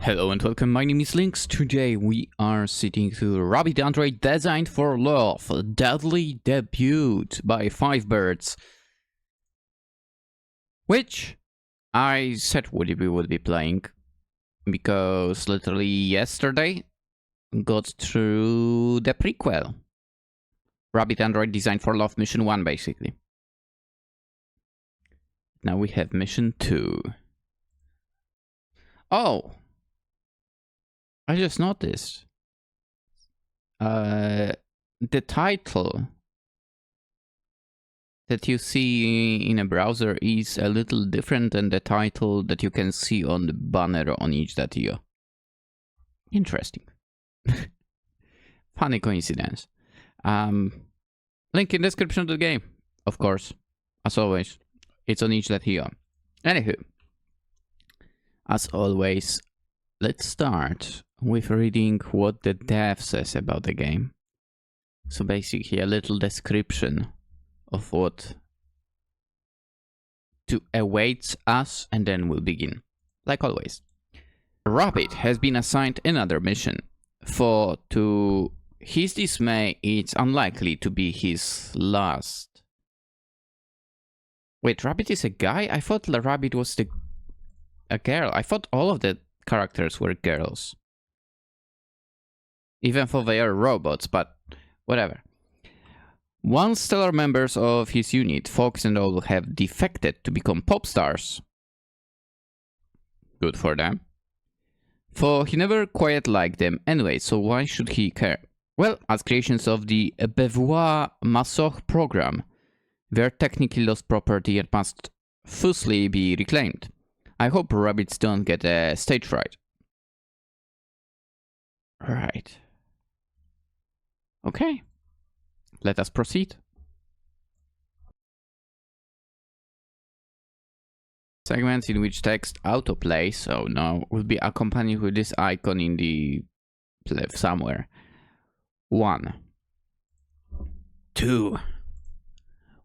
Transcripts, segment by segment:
Hello and welcome, my name is Lynx. Today we are sitting to Rabbit Android Designed for Love, a deadly debut by Firebirds, which I said we would be playing because literally yesterday got through the prequel. Rabbit Android Designed for Love Mission 1 basically. Now we have Mission 2. Oh! I just noticed the title that you see in a browser is a little different than the title that you can see on the banner on itch.io. Interesting. Funny coincidence. Link in description to the game, of course. As always, it's on itch.io. Anywho, as always, let's start with reading what the dev says about the game. So basically a little description of what awaits us, and then we'll begin. Like always. Rabbit has been assigned another mission. For to his dismay, it's unlikely to be his last. Wait, Rabbit is a guy? I thought Rabbit was a girl. I thought all of the characters were girls. Even though they are robots, but whatever. Once stellar members of his unit, Fox and all, have defected to become pop stars. Good for them. For he never quite liked them anyway, so why should he care? Well, as creations of the Beauvoir-Masoch program, they're technically lost property and must fussily be reclaimed. I hope rabbits don't get a stage fright. Right. Okay. Let us proceed. Segments in which text autoplay, so now will be accompanied with this icon in the left somewhere. 1 2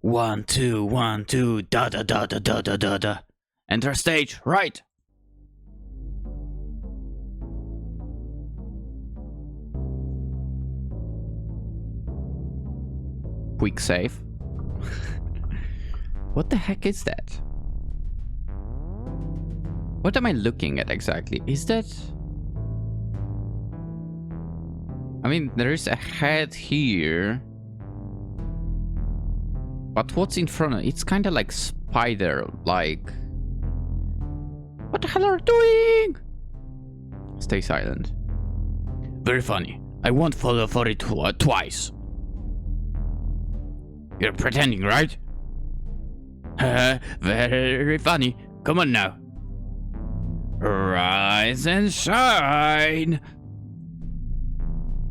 1 2 1 2 da da da da da da da da. Enter stage, right! Quick save. What the heck is that? What am I looking at exactly? Is that... I mean, there is a head here. But what's in front of it? It's kind of like spider-like. What the hell are you doing? Stay silent. Very funny. I won't fall for it twice. You're pretending, right? Very funny. Come on now. Rise and shine.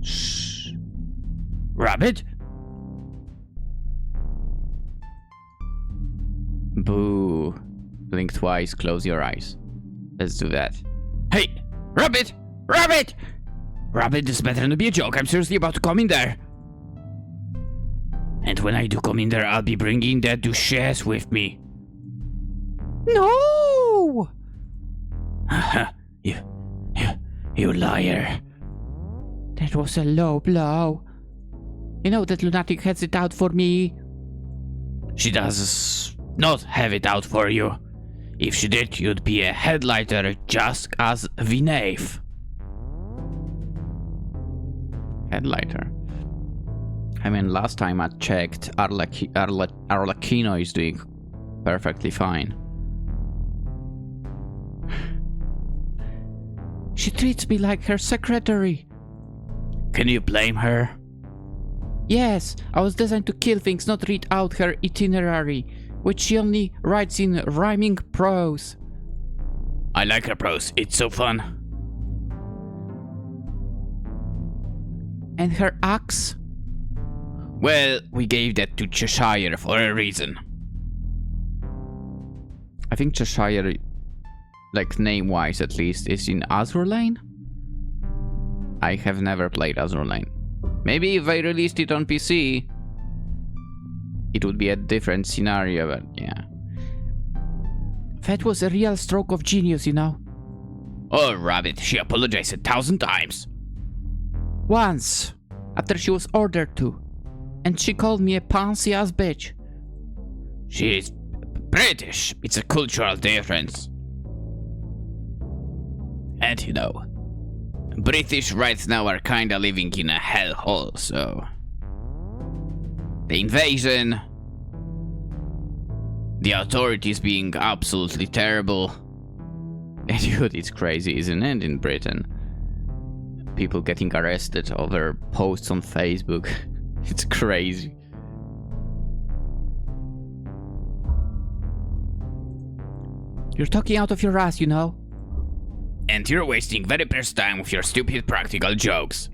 Shh. Rabbit? Boo. Blink twice, close your eyes. Let's do that. Hey! Rabbit! Rabbit! Rabbit, this better not be a joke. I'm seriously about to come in there. And when I do come in there, I'll be bringing that Duchess with me. No! You liar. That was a low blow. You know that lunatic has it out for me. She does not have it out for you. If she did, you'd be a headlighter just as the knave. Headlighter. I mean, last time I checked, Arlecchino is doing perfectly fine. She treats me like her secretary. Can you blame her? Yes, I was designed to kill things, not read out her itinerary, which she only writes in rhyming prose. I like her prose, it's so fun. And her axe? Well, we gave that to Cheshire for a reason. I think Cheshire, like name-wise at least, is in Azur Lane? I have never played Azur Lane. Maybe if they released it on PC, it would be a different scenario, but yeah. That was a real stroke of genius, you know. Oh, Rabbit, she apologized 1,000 times. Once, after she was ordered to. And she called me a pansy-ass bitch. She's British. It's a cultural difference. And you know, British right now are kinda living in a hellhole, so... The invasion... The authorities being absolutely terrible. And dude, it's crazy, isn't it, in Britain? People getting arrested over posts on Facebook. It's crazy. You're talking out of your ass, you know? And you're wasting very precious time with your stupid practical jokes.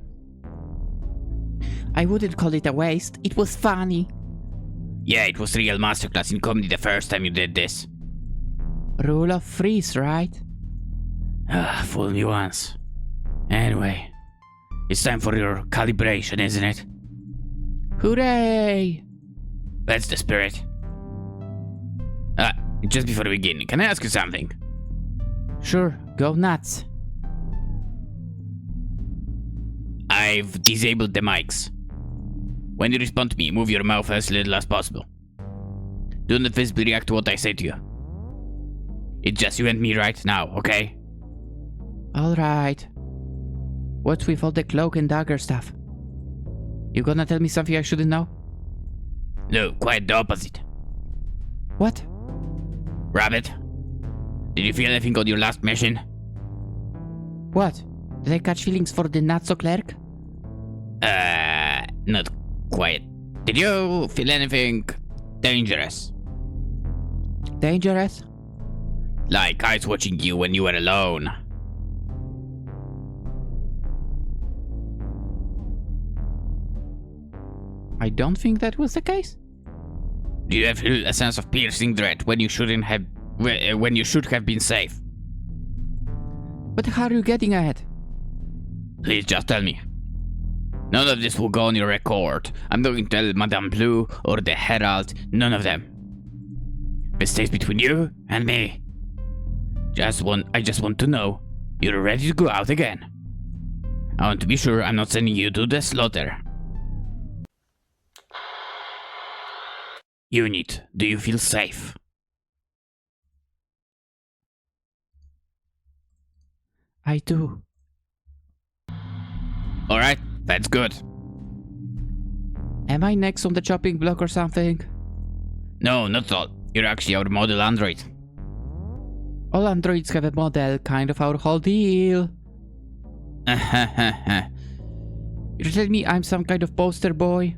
I wouldn't call it a waste. It was funny. Yeah, it was real masterclass in comedy the first time you did this. Rule of threes, right? Ah, fool me once. Anyway, it's time for your calibration, isn't it? Hooray! That's the spirit. Just before we begin, can I ask you something? Sure, go nuts. I've disabled the mics. When you respond to me, move your mouth as little as possible. Do not visibly react to what I say to you. It's just you and me right now, okay? Alright. What's with all the cloak and dagger stuff? You gonna tell me something I shouldn't know? No, quite the opposite. What? Rabbit, did you feel anything on your last mission? What? Did I catch feelings for the not so cleric? Not quite. Did you feel anything dangerous? Dangerous? Like eyes watching you when you were alone. I don't think that was the case. Do you feel a sense of piercing dread when you shouldn't have, when you should have been safe? But how are you getting at it? Please just tell me. None of this will go on your record. I'm not going to tell Madame Blue or the Herald. None of them. This stays between you and me. I just want to know you're ready to go out again. I want to be sure I'm not sending you to the slaughter. Unit, do you feel safe? I do. Alright, that's good. Am I next on the chopping block or something? No, not at all. You're actually our model android. All androids have a model, kind of our whole deal. You're telling me I'm some kind of poster boy?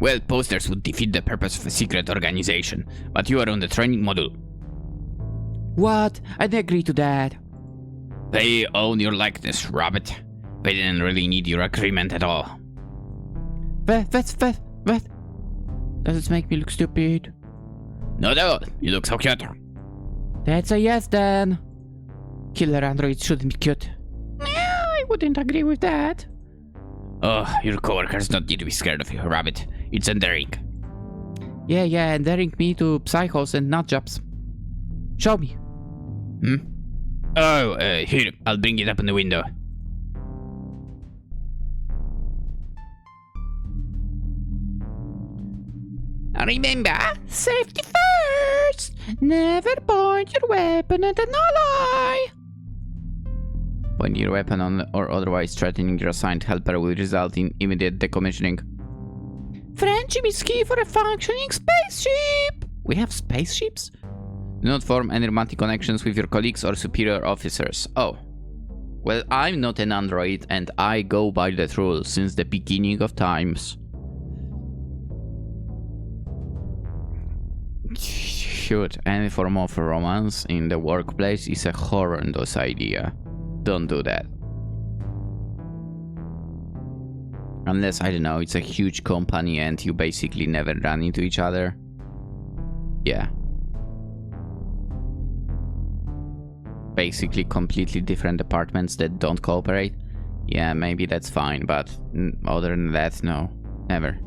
Well, posters would defeat the purpose of a secret organization, but you are on the training module. What? I'd agree to that. They own your likeness, Rabbit. They didn't really need your agreement at all. What? Does it make me look stupid? Not at all. You look so cute. That's a yes then. Killer androids shouldn't be cute. I wouldn't agree with that. Oh, your coworkers don't need to be scared of you, Rabbit. It's endearing. Yeah, endearing me to psychos and nutjobs. Show me. Oh, here, I'll bring it up in the window. Remember, safety first! Never point your weapon at an ally! Pointing your weapon on or otherwise threatening your assigned helper will result in immediate decommissioning. Friendship is key for a functioning spaceship! We have spaceships? Do not form any romantic connections with your colleagues or superior officers. Oh. Well, I'm not an android and I go by that rule since the beginning of times. Shoot, any form of romance in the workplace is a horrendous idea. Don't do that. Unless, I don't know, it's a huge company and you basically never run into each other. Yeah. Basically completely different departments that don't cooperate. Yeah, maybe that's fine, but other than that, no. Never.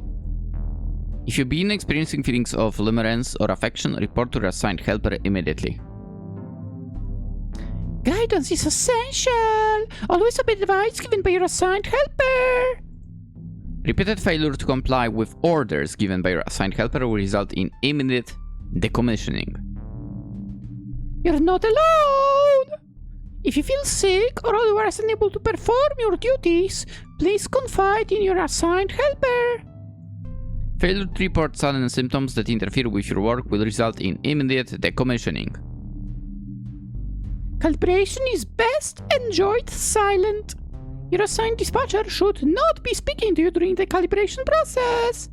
If you've been experiencing feelings of limerence or affection, report to your assigned helper immediately. prudence is essential. Always obey the advice given by your assigned helper. Repeated failure to comply with orders given by your assigned helper will result in immediate decommissioning. You're not alone! If you feel sick or otherwise unable to perform your duties, please confide in your assigned helper. Failure to report sudden symptoms that interfere with your work will result in immediate decommissioning. Calibration is best enjoyed silent. Your assigned dispatcher should not be speaking to you during the calibration process.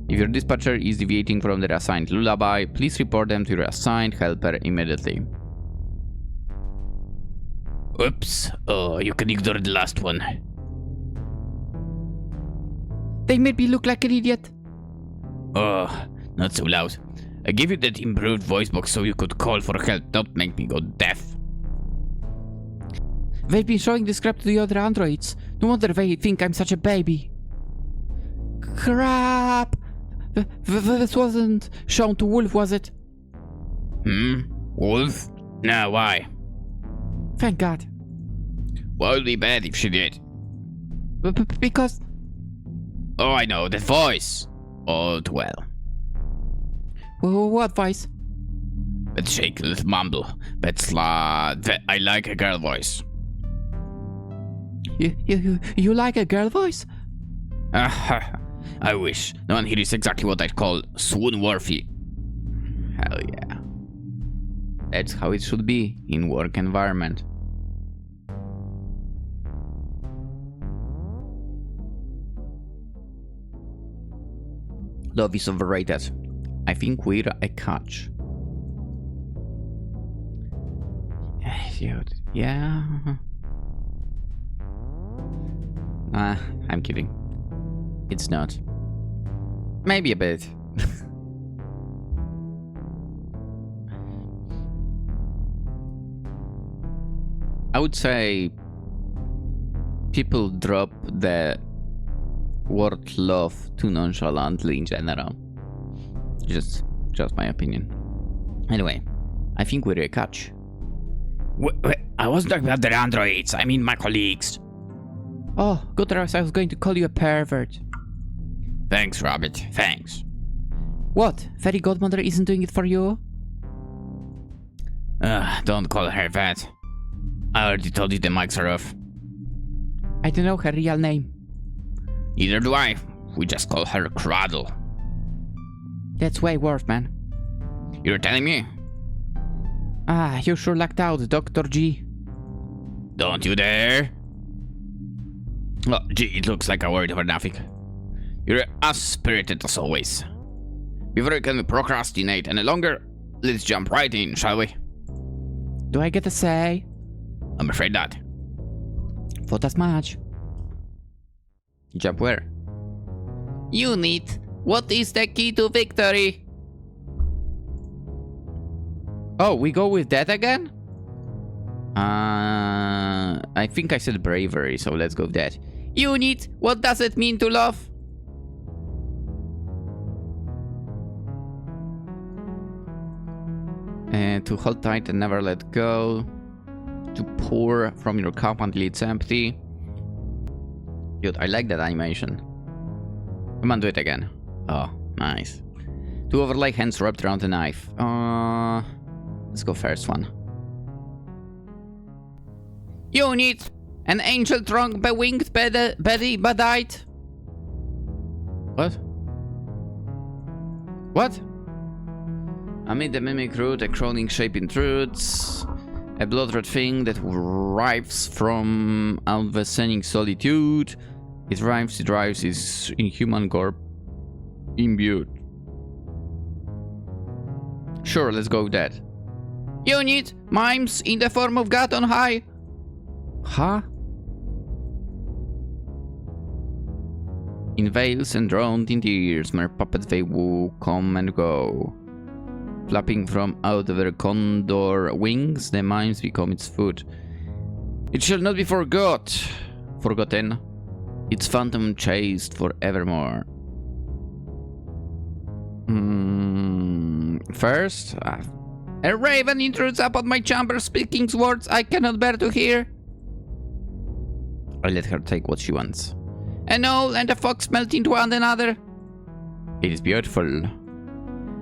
If your dispatcher is deviating from their assigned lullaby, please report them to your assigned helper immediately. Oops. Oh, you can ignore the last one. They made me look like an idiot. Oh, not so loud. I gave you that improved voice box so you could call for help, not make me go deaf. They've been showing this crap to the other androids. No wonder they think I'm such a baby. Crap! This wasn't shown to Wolf, was it? Wolf? No, why? Thank God. What would be bad if she did? Because... Oh, I know, that voice. All too well. What voice? That shake, that mumble. That's I like a girl voice. You like a girl voice? I wish. No one here is exactly what I'd call swoon-worthy. Hell yeah. That's how it should be in work environment. Love is overrated. I think we're a catch. Yeah. I'm kidding. It's not. Maybe a bit. I would say people drop the word love too nonchalantly in general. Just my opinion. Anyway, I think we're a catch. Wait, I wasn't talking about the androids. I mean my colleagues. Oh, good, I was going to call you a pervert. Thanks, Rabbit. Thanks. What? Fairy Godmother isn't doing it for you? Don't call her that. I already told you the mics are off. I don't know her real name. Neither do I. We just call her Cradle. That's way worse, man. You're telling me? You sure lucked out, Dr. G. Don't you dare. Oh, gee, it looks like I worried over nothing. You're as spirited as always. Before we can procrastinate any longer, let's jump right in, shall we? Do I get a say? I'm afraid not. Thought as much. Jump where? Unit, what is the key to victory? Oh, we go with that again? I think I said bravery, so let's go with that. Unit, what does it mean to love? To hold tight and never let go. To pour from your cup until it's empty. Dude, I like that animation. Come on, do it again. Oh, nice. To overlay hands wrapped around the knife. Let's go first one. Unit! An angel trunk bewinged Betty Badite. What? What? Amid the mimic root, a crawling shape intrudes. A blood-red thing that writhes from unveiling solitude. It drives is inhuman gore imbued. Sure, let's go with that. Unit! Mimes in the form of God on high. Huh? In veils and drowned in tears, mere puppets they woo, come and go. Flapping from out of their condor wings, the mimes become its food. It shall not be forgotten. Its phantom chased forevermore. First, A raven intrudes upon my chamber, speaking words I cannot bear to hear. I let her take what she wants. An owl and a fox melt into one another. It is beautiful.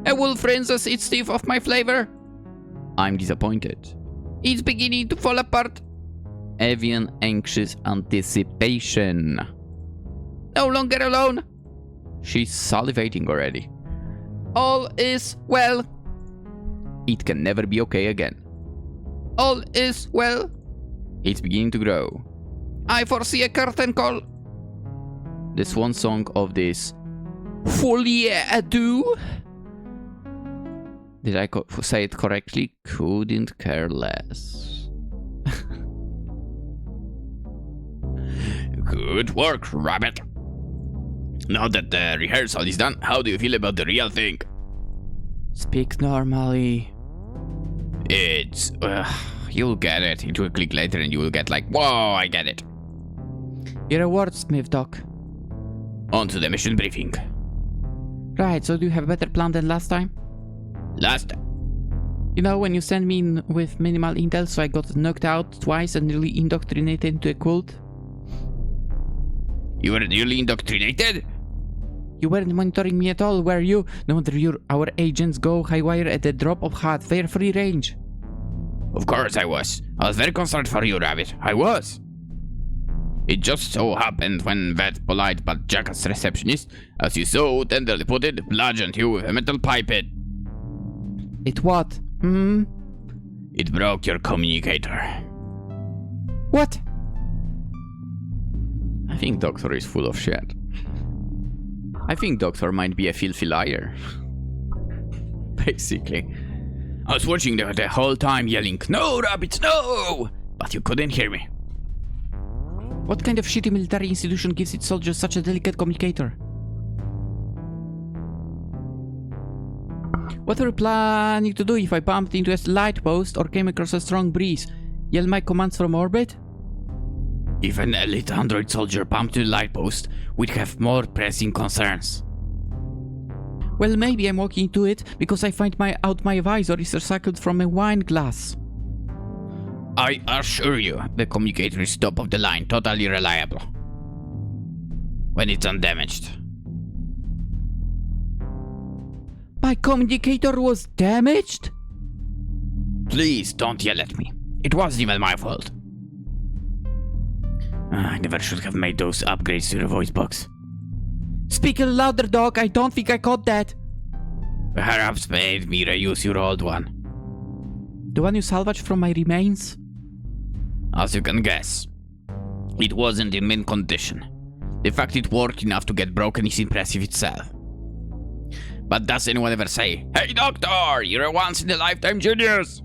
A wolf rinses its teeth off my flavor. I'm disappointed. It's beginning to fall apart. Avian anxious anticipation. No longer alone. She's salivating already. All is well. It can never be okay again. All is well. It's beginning to grow. I foresee a curtain call. The swan song of this folie à deux. Did I say it correctly? Couldn't care less. Good work, Rabbit. Now that the rehearsal is done, how do you feel about the real thing? Speak normally. It's... you'll get it. It will click later and you will get like, whoa, I get it. You're a wordsmith, Doc. On to the mission briefing. Right, so do you have a better plan than last time? Last time? You know, when you sent me in with minimal intel, so I got knocked out twice and nearly indoctrinated into a cult? You were nearly indoctrinated? You weren't monitoring me at all, were you? No wonder our agents go high wire at the drop of hat, fair free range. Of course I was. I was very concerned for you, Rabbit. I was. It just so happened when that polite but jackass receptionist, as you so tenderly put it, bludgeoned you with a metal pipette. It what? It broke your communicator. What? I think Doctor is full of shit. I think Doctor might be a filthy liar. Basically. I was watching the whole time yelling, "No, Rabbit, no!" But you couldn't hear me. What kind of shitty military institution gives its soldiers such a delicate communicator? What are you planning to do if I bumped into a light post or came across a strong breeze? Yell my commands from orbit? If an elite android soldier bumped into a light post, we'd have more pressing concerns. Well, maybe I'm walking into it because I find my visor is recycled from a wine glass. I assure you, the communicator is top of the line, totally reliable. When it's undamaged. My communicator was damaged? Please don't yell at me. It wasn't even my fault. I never should have made those upgrades to the voice box. Speak a little louder, Doc. I don't think I caught that. Perhaps made me reuse your old one. The one you salvaged from my remains? As you can guess, it wasn't in mint condition. The fact it worked enough to get broken is impressive itself. But does anyone ever say, "Hey Doctor, you're a once-in-a-lifetime genius"?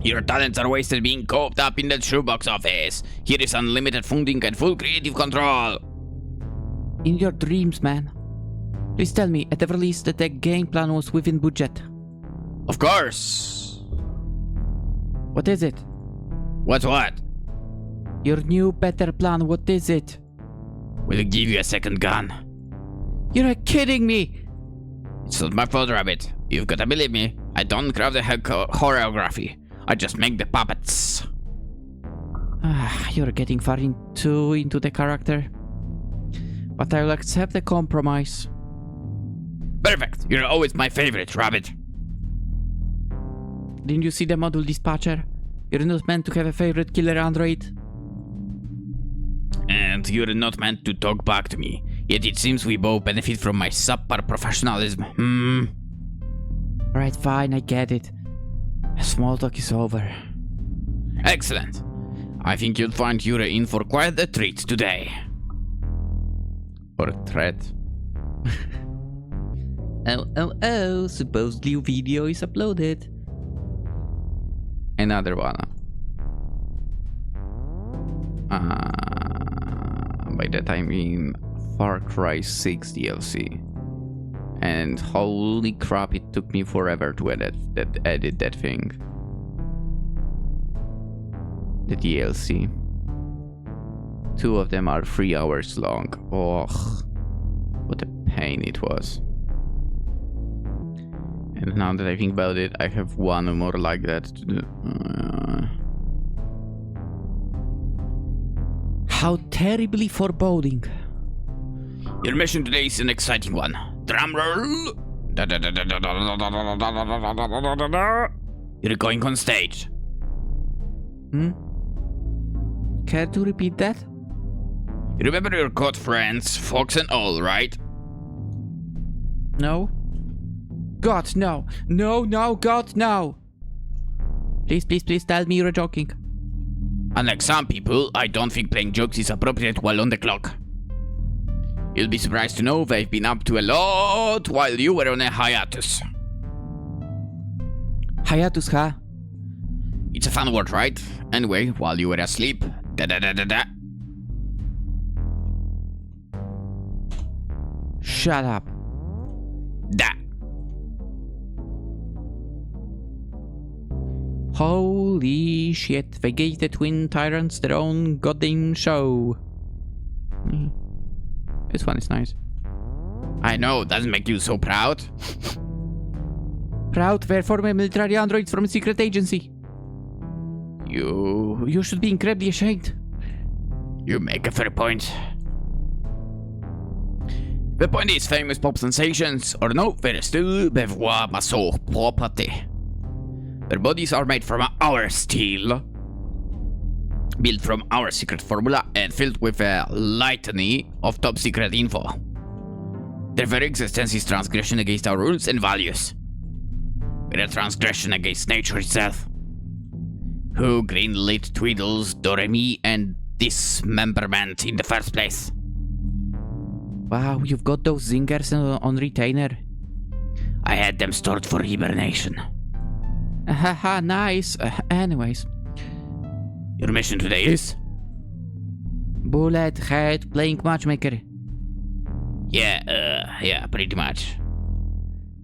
Your talents are wasted being cooped up in the shoebox office. Here is unlimited funding and full creative control. In your dreams, man. Please tell me, at the very least, that the game plan was within budget. Of course. What is it? What's what? Your new, better plan, what is it? We'll give you a second gun. You're kidding me! It's not my fault, Rabbit. You've gotta believe me. I don't craft the choreography. I just make the puppets. You're getting far into the character. But I'll accept the compromise. Perfect! You're always my favorite, Rabbit. Didn't you see the module dispatcher? You're not meant to have a favorite killer android. And you're not meant to talk back to me. Yet it seems we both benefit from my subpar professionalism. Alright, fine, I get it. Small talk is over. Excellent. I think you'll find Yura in for quite a treat today. Or a threat. Oh, supposedly your video is uploaded. Another one. By that I mean Far Cry 6 DLC. And holy crap, it took me forever to edit that thing. The DLC. 2 of them are 3 hours long. Oh, what a pain it was. And now that I think about it, I have one more like that to do. How terribly foreboding. Your mission today is an exciting one. Drum roll. You're going on stage. Care to repeat that? You remember your good friends, Fox and all, right? No. God, no. No, God, no. Please tell me you're joking. Unlike some people, I don't think playing jokes is appropriate while on the clock. You'll be surprised to know they've been up to a lot while you were on a hiatus. Hiatus, huh? It's a fun word, right? Anyway, while you were asleep, Shut up. Da. Holy shit, they gave the twin tyrants their own goddamn show. This one is nice. I know, doesn't make you so proud. Proud? They're former military androids from a secret agency. You should be incredibly ashamed. You make a fair point. The point is, famous pop sensations, or no, they're still Beauvoir-Masoch property. Their bodies are made from our steel, built from our secret formula, and filled with a litany of top secret info. Their very existence is transgression against our rules and values. We're a transgression against nature itself. Who greenlit Tweedles, Doremi, and dismemberment in the first place? Wow, you've got those zingers on retainer. I had them stored for hibernation. Haha, nice. Anyways. Your mission today is? Bullet head playing matchmaker. Yeah, pretty much.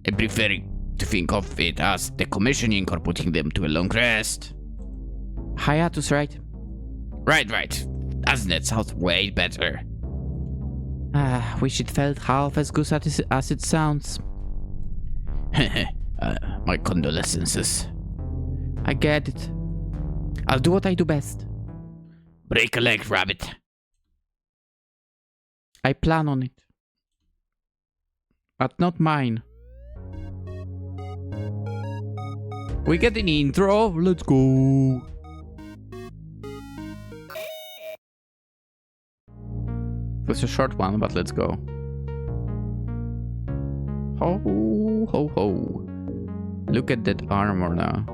I prefer to think of it as decommissioning or putting them to a long rest. Hiatus, right? Right. Doesn't it sound way better? Wish it felt half as good as it sounds. My condolences. I get it. I'll do what I do best. Break a leg, rabbit. I plan on it. But not mine. We get an intro. Let's go. It was a short one, but let's go. Ho, ho, ho. Look at that armor now.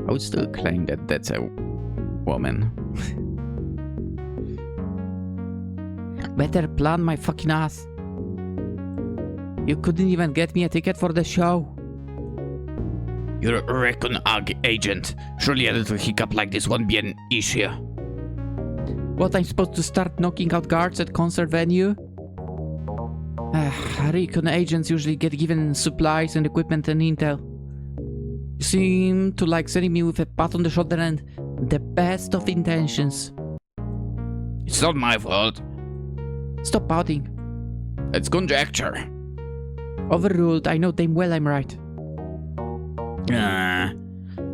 I would still claim that that's a woman. Better plan my fucking ass. You couldn't even get me a ticket for the show. You're a recon agent. Surely a little hiccup like this won't be an issue. What, I'm supposed to start knocking out guards at concert venue? Recon agents usually get given supplies and equipment and intel. You seem to like sending me with a pat on the shoulder and the best of intentions. It's not my fault. Stop pouting. It's conjecture. Overruled. I know damn well I'm right.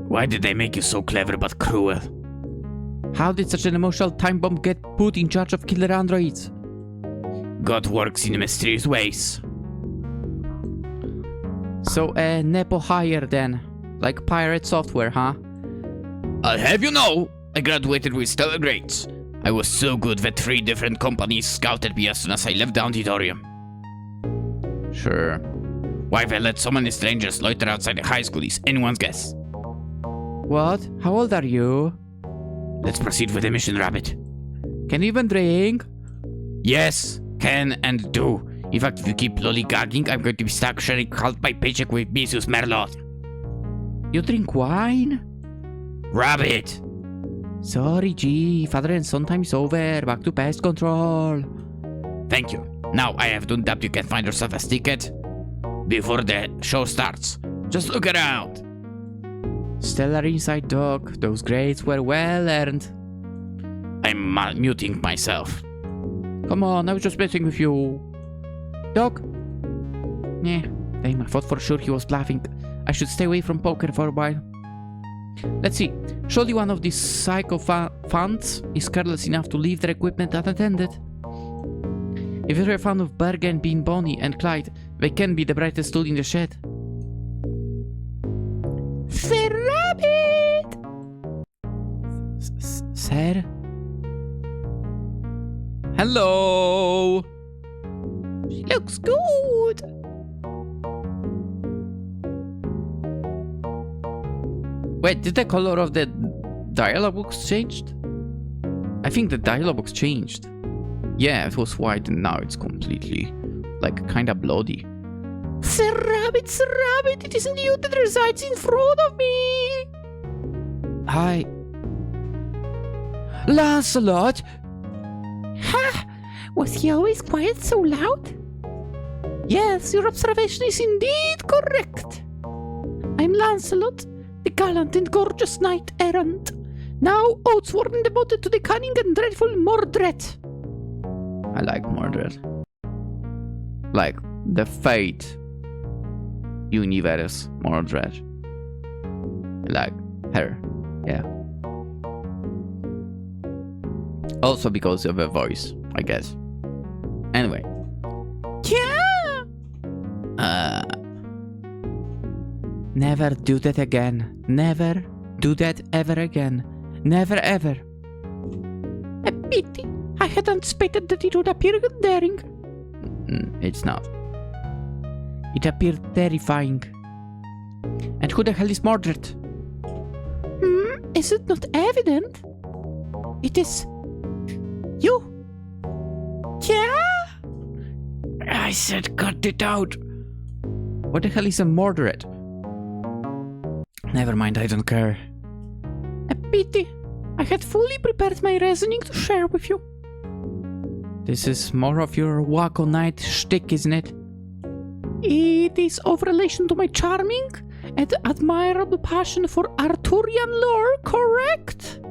Why did they make you so clever but cruel? How did such an emotional time bomb get put in charge of killer androids? God works in mysterious ways. So a Nepo hire then. Like pirate software, huh? I'll have you know, I graduated with stellar grades. I was so good that 3 different companies scouted me as soon as I left the auditorium. Sure. Why they let so many strangers loiter outside the high school is anyone's guess. What? How old are you? Let's proceed with the mission, Rabbit. Can you even drink? Yes, can and do. In fact, if you keep lollygagging, I'm going to be stuck sharing half my paycheck with Mrs. Merlot. You drink wine? Rabbit! Sorry, G. Father and son time is over. Back to pest control. Thank you. Now I have done that, you can find yourself a ticket before the show starts. Just look around. Stellar inside dog. Those grades were well earned. I'm muting myself. Come on, I was just messing with you. Dog? Yeah, damn, I thought for sure he was bluffing. I should stay away from poker for a while. Let's see. Surely one of these psychophants is careless enough to leave their equipment unattended. If you're a fan of Bergen, Bean, Bonnie, and Clyde, they can be the brightest tool in the shed. Sir Rabbit! Sir? Hello! She looks good! Wait, did the color of the dialogue box changed? I think the dialogue box changed. Yeah, it was white and now it's completely, like, kinda bloody. Sir Rabbit, it isn't you that resides in front of me! Hi. Lancelot! Ha! Was he always quiet so loud? Yes, your observation is indeed correct. I'm Lancelot, the gallant and gorgeous knight-errant, now outsworn and devoted to the cunning and dreadful Mordred. I like Mordred. Like, the Fate universe Mordred. I like her, yeah. Also because of her voice, I guess. Anyway. Yeah! Never do that again. Never do that ever again. Never ever. A pity. I had anticipated that it would appear daring. It's not. It appeared terrifying. And who the hell is Mordred? Is it not evident? It is... you. Yeah? I said cut it out. What the hell is a Mordred? Never mind, I don't care. A pity. I had fully prepared my reasoning to share with you. This is more of your wacko knight shtick, isn't it? It is of relation to my charming and admirable passion for Arthurian lore, correct?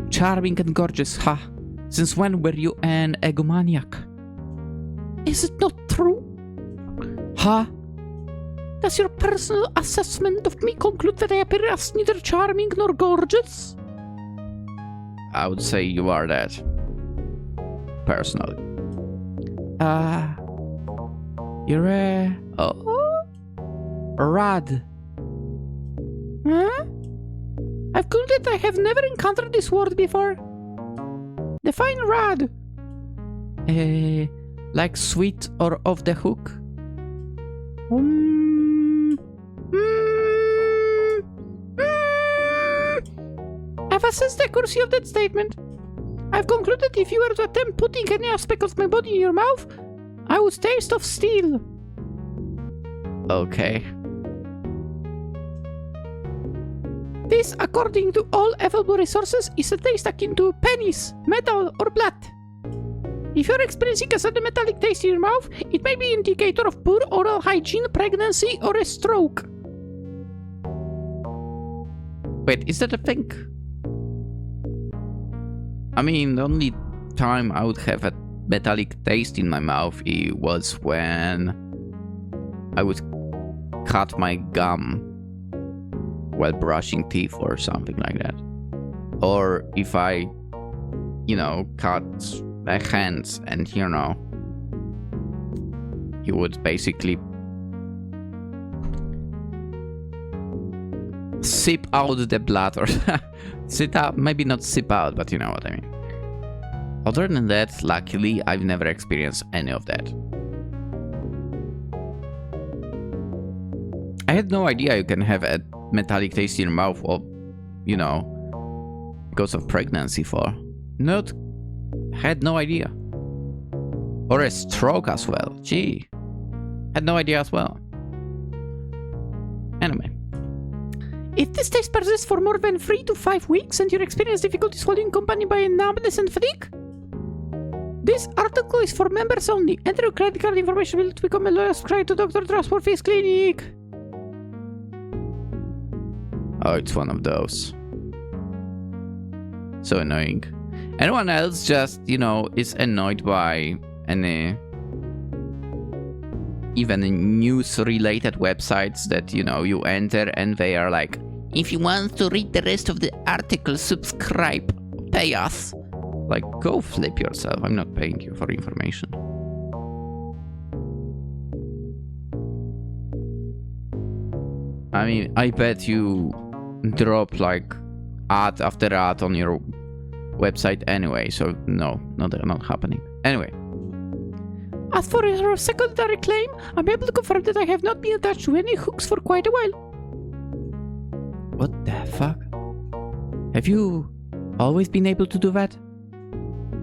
Charming and gorgeous, ha. Since when were you an egomaniac? Is it not true? Ha? Does your personal assessment of me conclude that I appear as neither charming nor gorgeous? I would say you are that. Personally. You're a... rad. Huh? I've concluded I have never encountered this word before. Define rad. Like sweet or off the hook? I've assessed the accuracy of that statement. I've concluded if you were to attempt putting any aspect of my body in your mouth, I would taste of steel. Okay. This, according to all available resources, is a taste akin to pennies, metal, or blood. If you're experiencing a sudden metallic taste in your mouth, it may be an indicator of poor oral hygiene, pregnancy, or a stroke. Wait, is that a thing? I mean, the only time I would have a metallic taste in my mouth was when I would cut my gum while brushing teeth or something like that. Or if I, cut my hands and, you would basically sip out the blood or sit out, maybe not sip out, but you know what I mean. Other than that, luckily, I've never experienced any of that. I had no idea you can have a metallic taste in your mouth or, because of pregnancy had no idea. Or a stroke as well. Gee. Had no idea as well. Anyway. If this taste persists for more than 3 to 5 weeks and you experience difficulties holding company by numbness and fatigue, this article is for members only. Enter your credit card information will become a loyal subscriber to Dr. Transport Fees Clinic. Oh, it's one of those. So annoying. Anyone else just, you know, is annoyed by any even news-related websites that, you know, you enter and they are like, if you want to read the rest of the article, subscribe, pay us. Like, go flip yourself. I'm not paying you for information. I mean, I bet you drop like ad after ad on your website anyway, so no, not happening. Anyway. As for your secondary claim, I'm able to confirm that I have not been attached to any hooks for quite a while. What the fuck? Have you always been able to do that?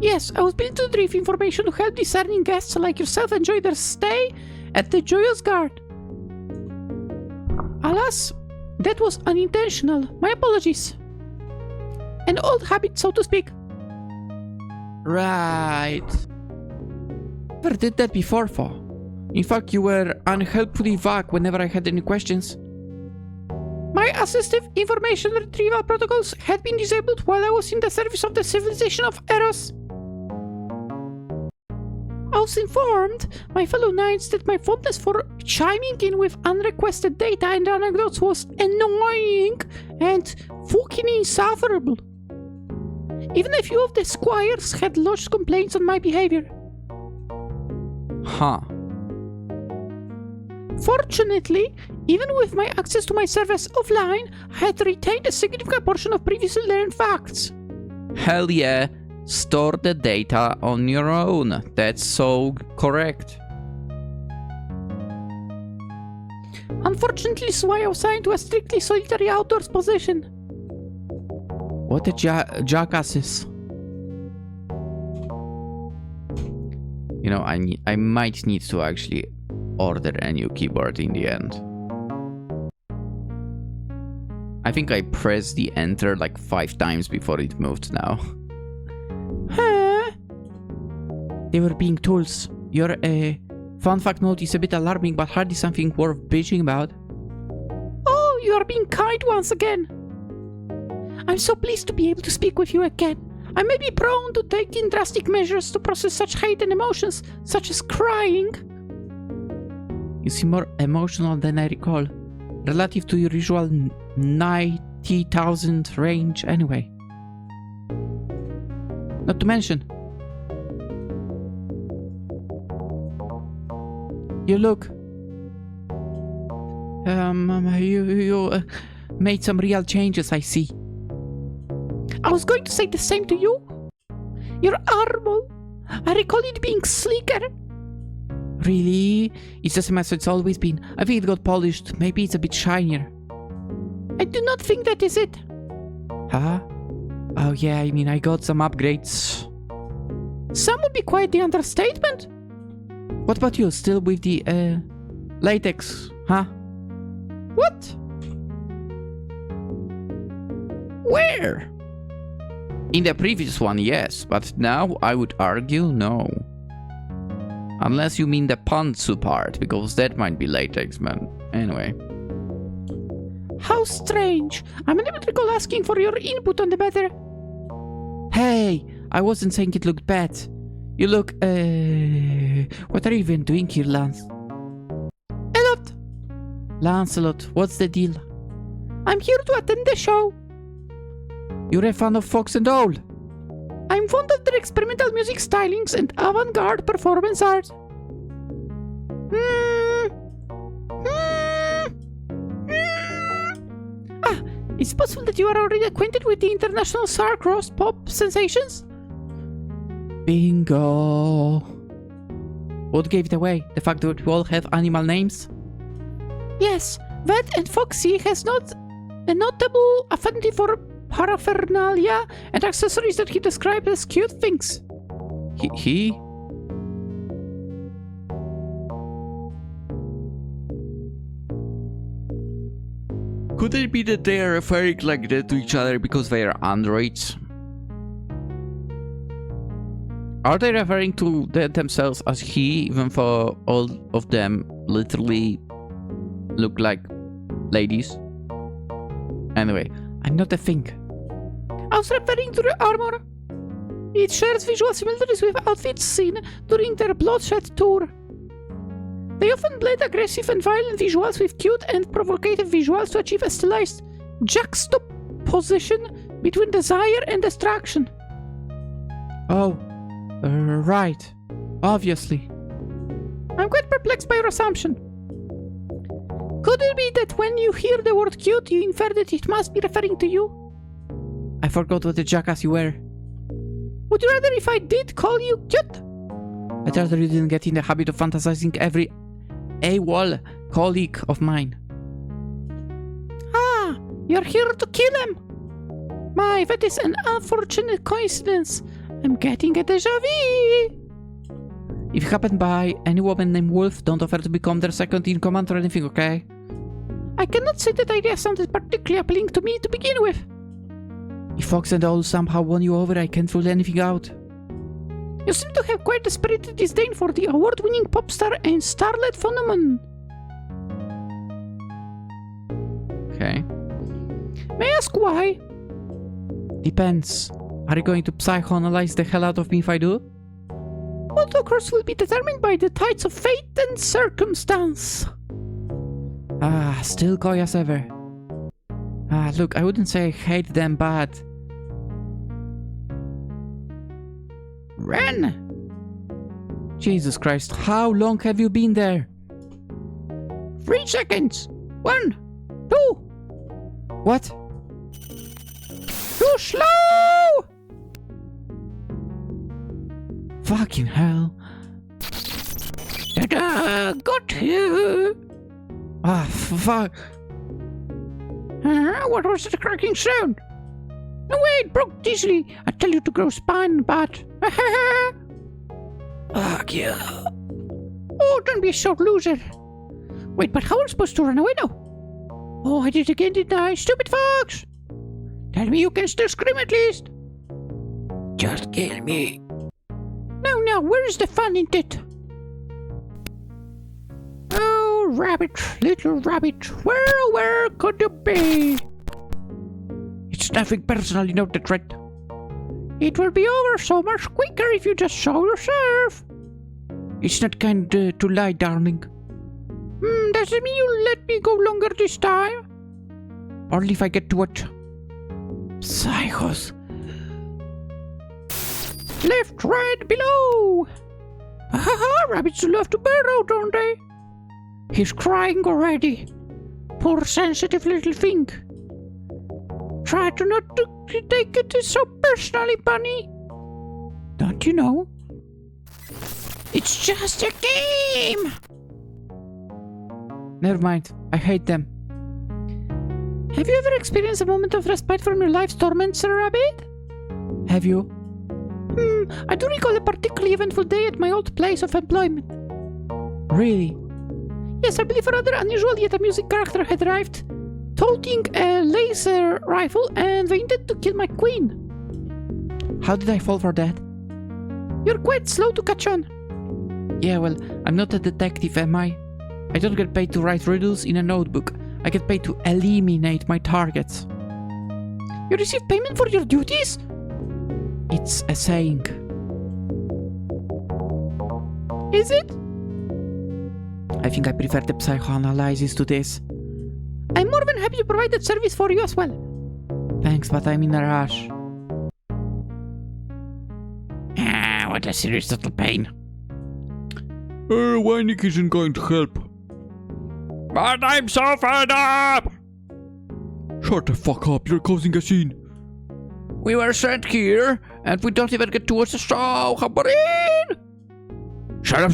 Yes, I was built to retrieve information to help discerning guests like yourself enjoy their stay at the Joyous Guard. Alas, that was unintentional. My apologies. An old habit, so to speak. Right. Never did that before, for. In fact, you were unhelpfully vague whenever I had any questions. My assistive information retrieval protocols had been disabled while I was in the service of the civilization of Eros. I was informed, my fellow knights, that my fondness for chiming in with unrequested data and anecdotes was annoying and fucking insufferable. Even a few of the squires had lodged complaints on my behavior. Huh. Fortunately, even with my access to my service offline, I had retained a significant portion of previously learned facts. Hell yeah. Store the data on your own. That's so correct. Unfortunately, so I was assigned to a strictly solitary outdoors position. What a jackasses. You know, I might need to actually order a new keyboard in the end. I think I pressed the enter like 5 times before it moved now. Huh? They were being tools. Your fun fact note is a bit alarming, but hardly something worth bitching about. Oh, you are being kind once again. I'm so pleased to be able to speak with you again. I may be prone to taking drastic measures to process such hate and emotions, such as crying. You seem more emotional than I recall, relative to your usual 90,000 range anyway. Not to mention, you look... you made some real changes, I see. I was going to say the same to you. Your armor, I recall it being sleeker. Really? It's the same as it's always been. I think it got polished. Maybe it's a bit shinier. I do not think that is it. Huh? Oh yeah, I mean, I got some upgrades. Some would be quite the understatement. What about you? Still with the, latex, huh? What? Where? In the previous one, yes, but now I would argue no. Unless you mean the pantsu part, because that might be latex, man. Anyway. How strange. I'm unable to recall asking for your input on the matter. Hey, I wasn't saying it looked bad. You look, what are you even doing here, Lance? A lot. Lancelot, what's the deal? I'm here to attend the show. You're a fan of Fox and Owl? I'm fond of their experimental music stylings and avant-garde performance art. Ah, it's possible that you are already acquainted with the international star-crossed pop sensations? Bingo. What gave it away? The fact that we all have animal names? Yes, that and Foxy has not a notable affinity for paraphernalia and accessories that he described as cute things. He? Could it be that they are referring like that to each other because they are androids? Are they referring to themselves as he, even though all of them literally look like ladies? Anyway, I'm not a thing. I was referring to the armor. It shares visual similarities with outfits seen during their bloodshed tour. They often blend aggressive and violent visuals with cute and provocative visuals to achieve a stylized juxtaposition between desire and distraction. Oh, right. Obviously. I'm quite perplexed by your assumption. Could it be that when you hear the word cute, you infer that it must be referring to you? I forgot what the jackass you were. Would you rather if I did call you cute? I'd rather you didn't get in the habit of fantasizing every AWOL colleague of mine. Ah, you're here to kill him. My, that is an unfortunate coincidence. I'm getting a déjà vu. If you happen by any woman named Wolf, don't offer to become their second in command or anything, okay? I cannot say that idea sounded particularly appealing to me to begin with. If Fox and all somehow won you over, I can't rule anything out. You seem to have quite a spirited disdain for the award-winning pop star and starlet phenomenon. Okay. May I ask why? Depends. Are you going to psychoanalyze the hell out of me if I do? What occurs will be determined by the tides of fate and circumstance. Ah, still coy as ever. Ah, look, I wouldn't say I hate them, but... Ren! Jesus Christ, how long have you been there? 3 seconds. 1, 2. What? Too slow! Fucking hell. Ta-da! Got you! Ah, fuck. What was the cracking sound? No way, it broke easily. I tell you to grow spine, but... Fuck you. Oh, don't be a sore loser. Wait, but how am I supposed to run away now? Oh, I did it again, didn't I? Stupid fox! Tell me you can still scream at least. Just kill me. Now, where's the fun in it? Oh, rabbit, little rabbit, where could you be? It's nothing personal, you know the threat. It will be over so much quicker if you just show yourself. It's not kind to lie, darling. Does it mean you'll let me go longer this time? Only if I get to watch Psychos. Left, right, below. Rabbits love to burrow, don't they? He's crying already. Poor sensitive little thing. Try to not to take it so personally, Bunny. Don't you know? It's just a game. Never mind, I hate them. Have you ever experienced a moment of respite from your life's torment, Sir Rabbit? Have you? I do recall a particularly eventful day at my old place of employment. Really? Yes, I believe a rather unusual yet amusing character had arrived, toting a laser rifle, and they intended to kill my queen. How did I fall for that? You're quite slow to catch on. Yeah, well, I'm not a detective, am I? I don't get paid to write riddles in a notebook. I get paid to eliminate my targets. You receive payment for your duties? It's a saying. Is it? I think I prefer the psychoanalysis to this. I'm more than happy to provide that service for you as well. Thanks, but I'm in a rush. What a serious little pain. Whining isn't going to help. But I'm so fed up! Shut the fuck up, you're causing a scene. We were sent here, and we don't even get to watch the show. How about it? Shut up!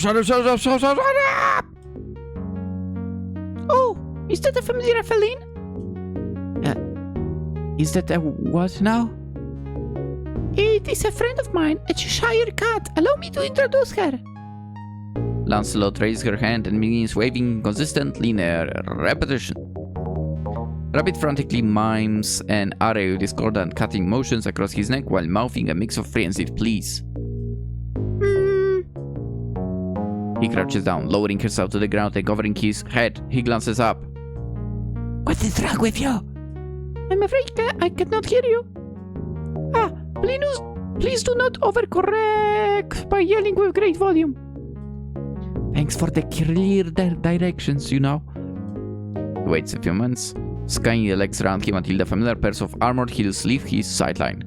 Oh, is that a familiar feline? Is that a what now? It is a friend of mine, a Cheshire cat. Allow me to introduce her. Lancelot raises her hand and begins waving consistently in a repetition. Rabbit frantically mimes an array of discordant cutting motions across his neck while mouthing a mix of frenzied pleas. He crouches down, lowering himself to the ground and covering his head. He glances up. What is wrong with you? I'm afraid I cannot hear you. Please do not overcorrect by yelling with great volume. Thanks for the clear directions, you know. He waits a few moments, scanning the legs around him until the familiar pairs of armored heels leave his sideline.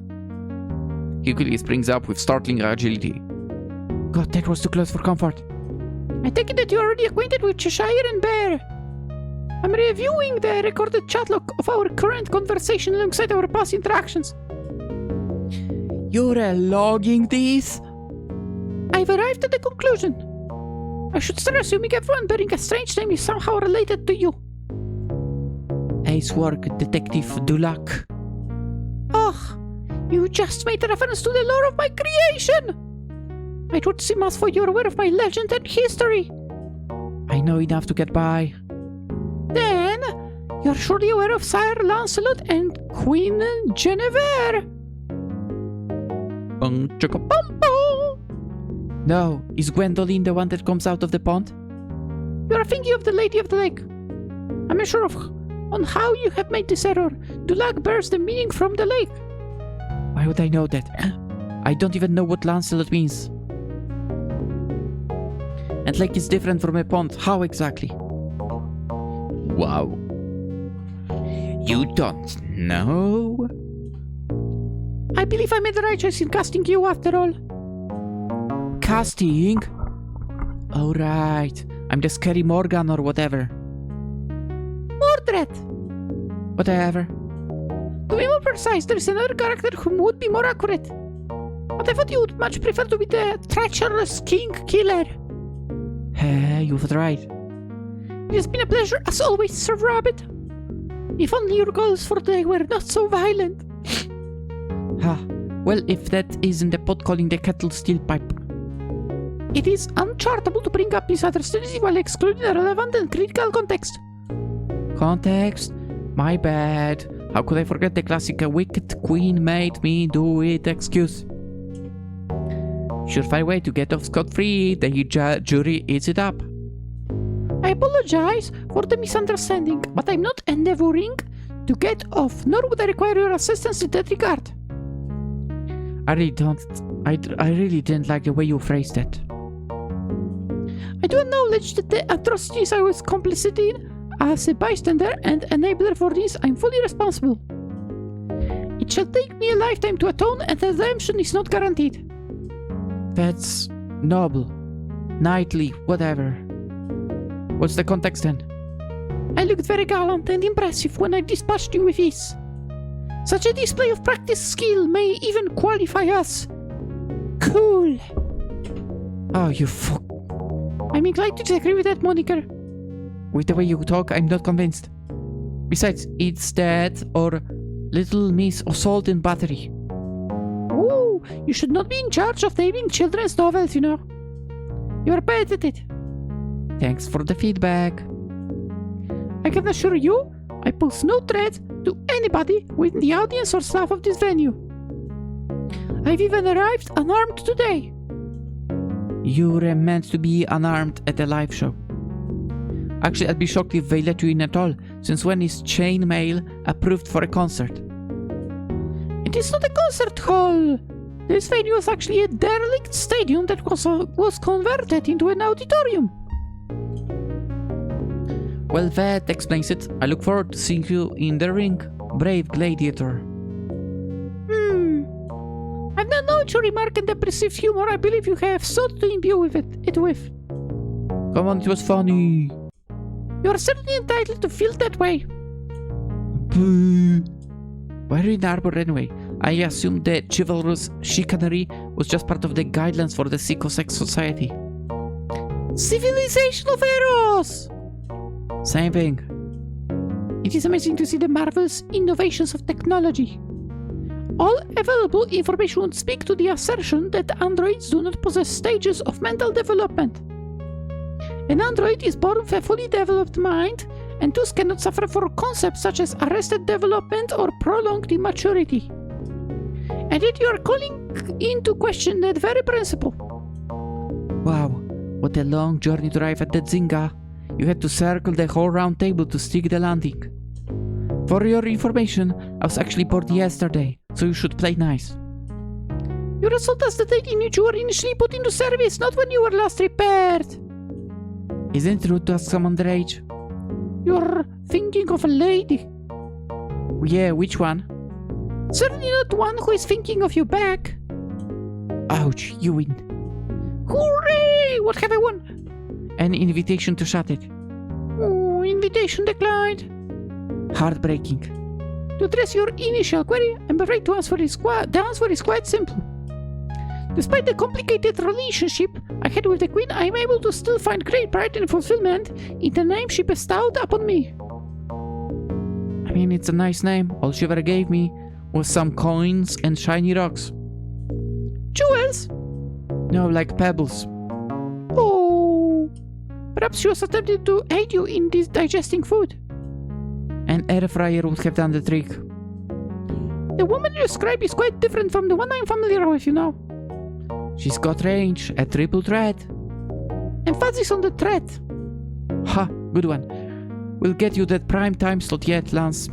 He quickly springs up with startling agility. God, that was too close for comfort. I take it that you're already acquainted with Cheshire and Bear. I'm reviewing the recorded chat log of our current conversation alongside our past interactions. You're logging this? I've arrived at the conclusion. I should start assuming everyone bearing a strange name is somehow related to you. Ace work, Detective Dulac. Oh, you just made a reference to the lore of my creation! It would seem as though you're aware of my legend and history. I know enough to get by. Then, you're surely aware of Sire Lancelot and Queen Guinevere. No, is Gwendoline the one that comes out of the pond? You're thinking of the Lady of the Lake. I'm not sure on how you have made this error. Dulac bears the meaning from the lake. Why would I know that? I don't even know what Lancelot means. And lake is different from a pond. How exactly? Wow. You don't know? I believe I made the right choice in casting you after all. Casting? Oh right. I'm the scary Morgan or whatever. Mordred! Whatever. To be more precise, there is another character who would be more accurate. But I thought you would much prefer to be the treacherous king killer. Hey, you've right. It has been a pleasure as always, Sir Rabbit. If only your goals for today were not so violent. Well, if that isn't the pot calling the kettle steel pipe. It is uncharitable to bring up misunderstandings while excluding the relevant and critical context. Context? My bad. How could I forget the classic "a wicked queen made me do it" excuse? Should find a way to get off scot-free. The jury eats it up. I apologize for the misunderstanding, but I'm not endeavoring to get off, nor would I require your assistance in that regard. I really didn't like the way you phrased it. I do acknowledge that the atrocities I was complicit in as a bystander and enabler for these, I'm fully responsible. It shall take me a lifetime to atone, and redemption is not guaranteed. That's noble. Knightly, whatever. What's the context then? I looked very gallant and impressive when I dispatched you with ease. Such a display of practiced skill may even qualify us cool. Oh, you fuck. I'm inclined to disagree with that moniker. With the way you talk, I'm not convinced. Besides, it's that or Little Miss Assault and Battery. Ooh, you should not be in charge of naming children's novels, you know. You're bad at it. Thanks for the feedback. I can assure you, I pose no threat to anybody within the audience or staff of this venue. I've even arrived unarmed today. You're meant to be unarmed at a live show. Actually, I'd be shocked if they let you in at all, since when is chainmail approved for a concert? It is not a concert hall. This venue was actually a derelict stadium that was converted into an auditorium. Well, that explains it. I look forward to seeing you in the ring, brave gladiator. I've not known your remark and depressive humor I believe you have sought to imbue with it with. Come on, it was funny. You're certainly entitled to feel that way. Boo. Why are you in Arbor anyway? I assumed that chivalrous chicanery was just part of the guidelines for the Psycho-Sex Society. Civilization of Eros! Same thing. It is amazing to see the marvelous innovations of technology. All available information would speak to the assertion that androids do not possess stages of mental development. An android is born with a fully developed mind and thus cannot suffer from concepts such as arrested development or prolonged immaturity. And yet you are calling into question that very principle. Wow, what a long journey to arrive at the Zynga. You had to circle the whole round table to stick the landing. For your information, I was actually bored yesterday, so you should play nice. Your assault has the date in which you were initially put into service, not when you were last repaired. Isn't it rude to ask someone their age? You're thinking of a lady. Yeah, which one? Certainly not the one who is thinking of you back. Ouch, you win. Hooray! What have I won? An invitation to shut it. Oh, invitation declined. Heartbreaking. To address your initial query, I'm afraid the answer is quite simple. Despite the complicated relationship I had with the Queen, I am able to still find great pride and fulfillment in the name she bestowed upon me. I mean, it's a nice name. All she ever gave me was some coins and shiny rocks. Jewels? No, like pebbles. Oh, perhaps she was attempting to aid you in this digesting food. An air fryer would have done the trick. The woman you describe is quite different from the one I'm familiar with, you know. She's got range, a triple threat. Emphasis on the threat. Ha, good one. We'll get you that prime time slot yet, Lance.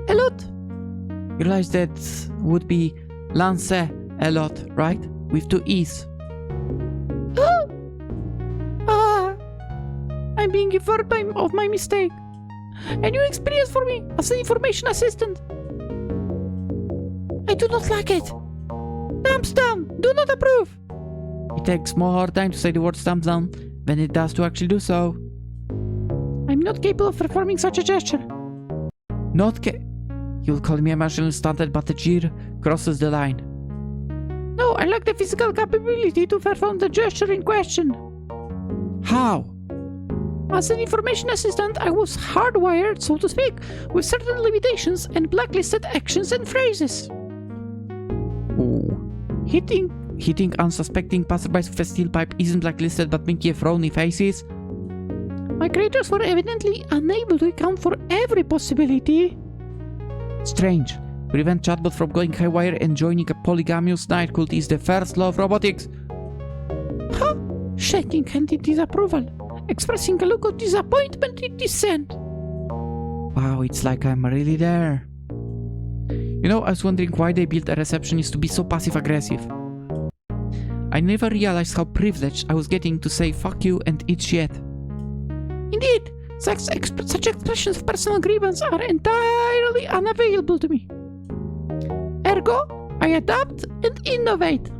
A lot. You realize that would be Lance a lot, right? With 2 E's. I'm being informed of my mistake. A new experience for me as an information assistant. I do not like it. Thumbs down. Do not approve. It takes more time to say the word thumbs down than it does to actually do so. I'm not capable of performing such a gesture. You'll call me emotionally stunted, but the jeer crosses the line. No, I lack the physical capability to perform the gesture in question. How? As an information assistant, I was hardwired, so to speak, with certain limitations and blacklisted actions and phrases. Ooh. Hitting unsuspecting passerbys with a steel pipe isn't blacklisted but making frowny faces? My creators were evidently unable to account for every possibility. Strange. Prevent chatbot from going haywire and joining a polygamous night cult is the first law of robotics. Huh? Shaking hand in disapproval, expressing a look of disappointment in dissent. Wow, it's like I'm really there. You know, I was wondering why they built a receptionist to be so passive-aggressive. I never realized how privileged I was getting to say fuck you and eat shit. Indeed, such expressions of personal grievance are entirely unavailable to me. Ergo, I adapt and innovate.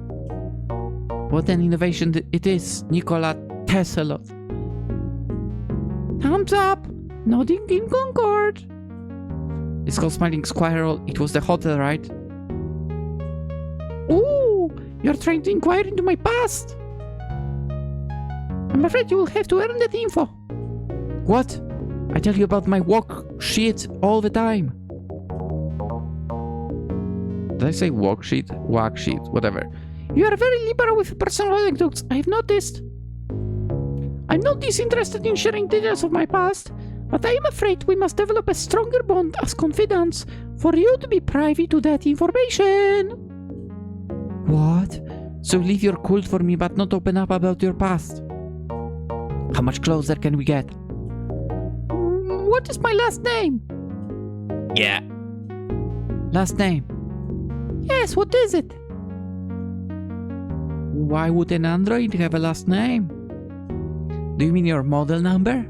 What an innovation it is, Nikola Tesla. Thumbs up, nodding in concord. It's called Smiling Squirrel. It was the hotel, right? Ooh, you're trying to inquire into my past. I'm afraid you will have to earn that info. What? I tell you about my work shit all the time. Did I say work shit? Work shit, whatever. You are very liberal with personal anecdotes, I've noticed. I'm not disinterested in sharing details of my past, but I am afraid we must develop a stronger bond as confidants for you to be privy to that information. What? So leave your cult for me but not open up about your past? How much closer can we get? What is my last name? Yeah. Last name? Yes, what is it? Why would an android have a last name? Do you mean your model number?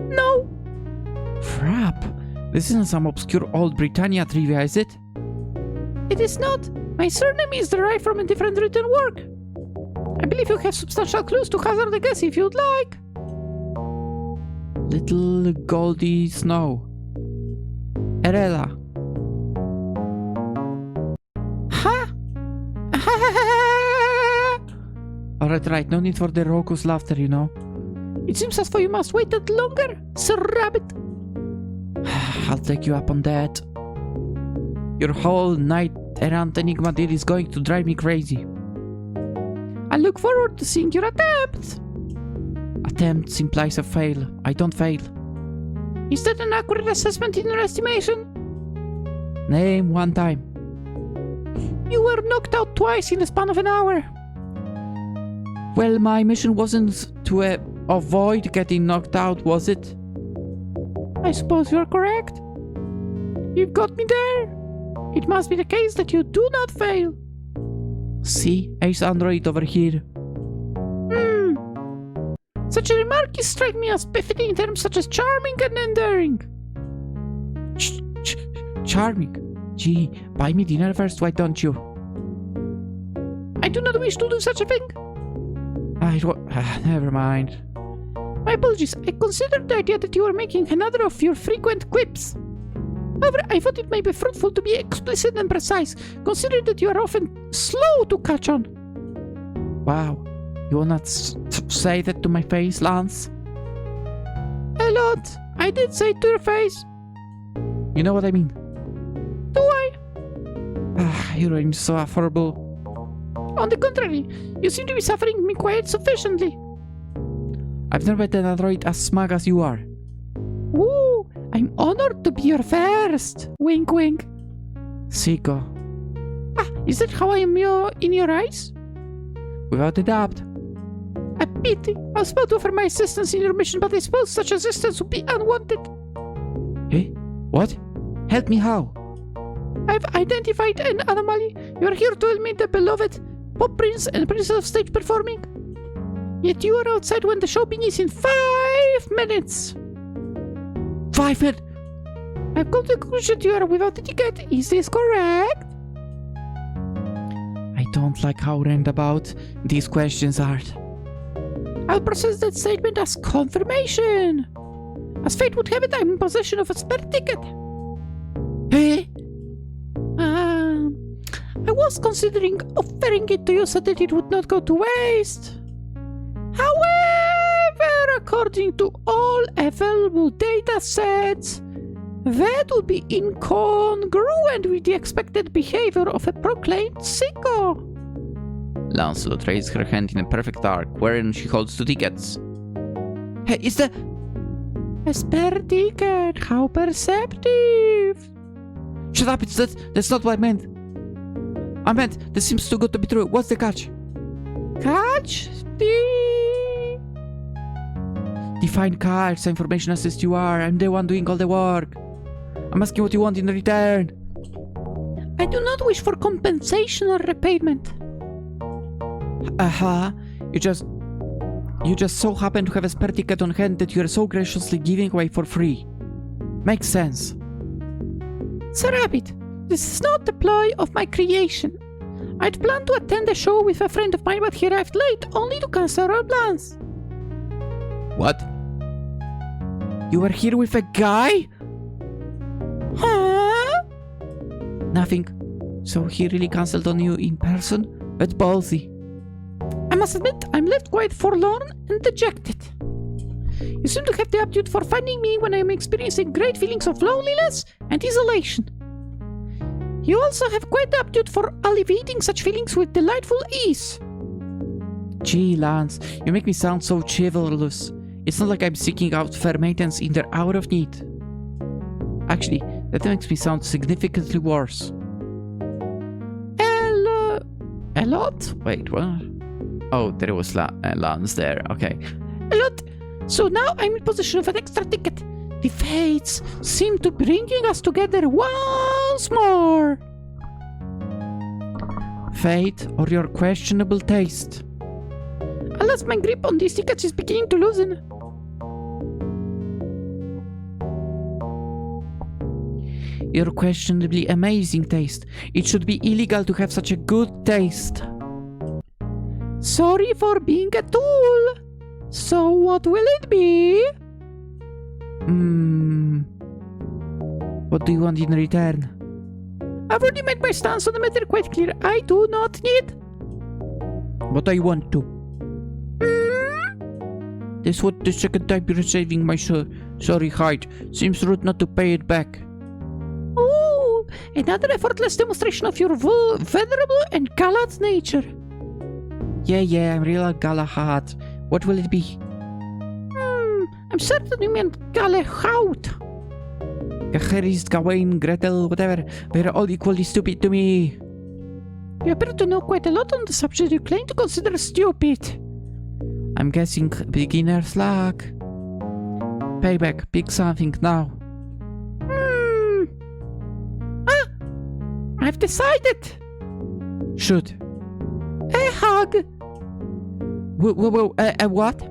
No. Crap. This isn't some obscure old Britannia trivia, is it? It is not. My surname is derived from a different written work. I believe you have substantial clues to hazard a guess if you'd like. Little Goldie Snow. Erela. Ha! Alright, right. No need for the raucous laughter, you know. It seems as though you must wait a little longer, Sir Rabbit. I'll take you up on that. Your whole night around Enigma deal is going to drive me crazy. I look forward to seeing your attempt. Attempts implies a fail. I don't fail. Is that an accurate assessment in your estimation? Name one time. You were knocked out twice in the span of an hour. Well, my mission wasn't to avoid getting knocked out, was it? I suppose you're correct. You've got me there. It must be the case that you do not fail. See, ace android over here. Such a remark you strike me as befitting terms such as charming and endearing. Charming. Gee, buy me dinner first, why don't you? I do not wish to do such a thing. Never mind. My apologies. I considered the idea that you were making another of your frequent quips. However, I thought it may be fruitful to be explicit and precise, considering that you are often slow to catch on. Wow. You will not say that to my face, Lance? A lot. I did say it to your face. You know what I mean? Do I? You're so affable. On the contrary, you seem to be suffering me quite sufficiently. I've never met an android as smug as you are. Ooh, I'm honored to be your first. Wink, wink. Sicko. Is that how I am in your eyes? Without a doubt. A pity. I was about to offer my assistance in your mission, but I suppose such assistance would be unwanted. Eh? What? Help me how? I've identified an anomaly. You are here to help me, the beloved Pop Prince and Princess of Stage performing. Yet you are outside when the show begins in 5 minutes. 5 minutes? I've come to the conclusion that you are without a ticket. Is this correct? I don't like how roundabout these questions are. I'll process that statement as confirmation. As fate would have it, I'm in possession of a spare ticket. Eh? I was considering offering it to you so that it would not go to waste. However, according to all available data sets, that would be incongruent with the expected behavior of a proclaimed sicko. Lancelot raised her hand in a perfect arc, wherein she holds 2 tickets. Hey, is that... A spare ticket? How perceptive. Shut up, that's not what I meant. I meant, this seems too good to be true. What's the catch? Catch? Define cards, information assist you are. I'm the one doing all the work. I'm asking what you want in return. I do not wish for compensation or repayment. You just so happen to have a spare ticket on hand that you are so graciously giving away for free. Makes sense. Sir Rabbit, this is not the ploy of my creation. I'd planned to attend a show with a friend of mine, but he arrived late, only to cancel our plans. What? You were here with a guy? Huh? Nothing. So he really cancelled on you in person? That's ballsy. I must admit, I'm left quite forlorn and dejected. You seem to have the aptitude for finding me when I am experiencing great feelings of loneliness and isolation. You also have quite the aptitude for alleviating such feelings with delightful ease. Gee, Lance, you make me sound so chivalrous. It's not like I'm seeking out fair maidens in their hour of need. Actually, that makes me sound significantly worse. A lot? Wait, what? Oh, there was Lance there. Okay. A lot. So now I'm in possession of an extra ticket. The fates seem to be bringing us together once more. Fate or your questionable taste? Alas, my grip on these tickets is beginning to loosen. Your questionably amazing taste. It should be illegal to have such a good taste. Sorry for being a tool. So what will it be? What do you want in return? I've already made my stance on the matter quite clear. I do not need. What I want to. This what the second time you're saving my sorry height. Seems rude not to pay it back. Oh, another effortless demonstration of your venerable and gallant nature. Yeah, I'm real Galahad. What will it be? I'm certain you meant Galehout. Geheris, Gawain, Gretel, whatever. They're all equally stupid to me. You appear to know quite a lot on the subject you claim to consider stupid. I'm guessing beginner's luck. Payback, pick something now. I've decided. Shoot. What?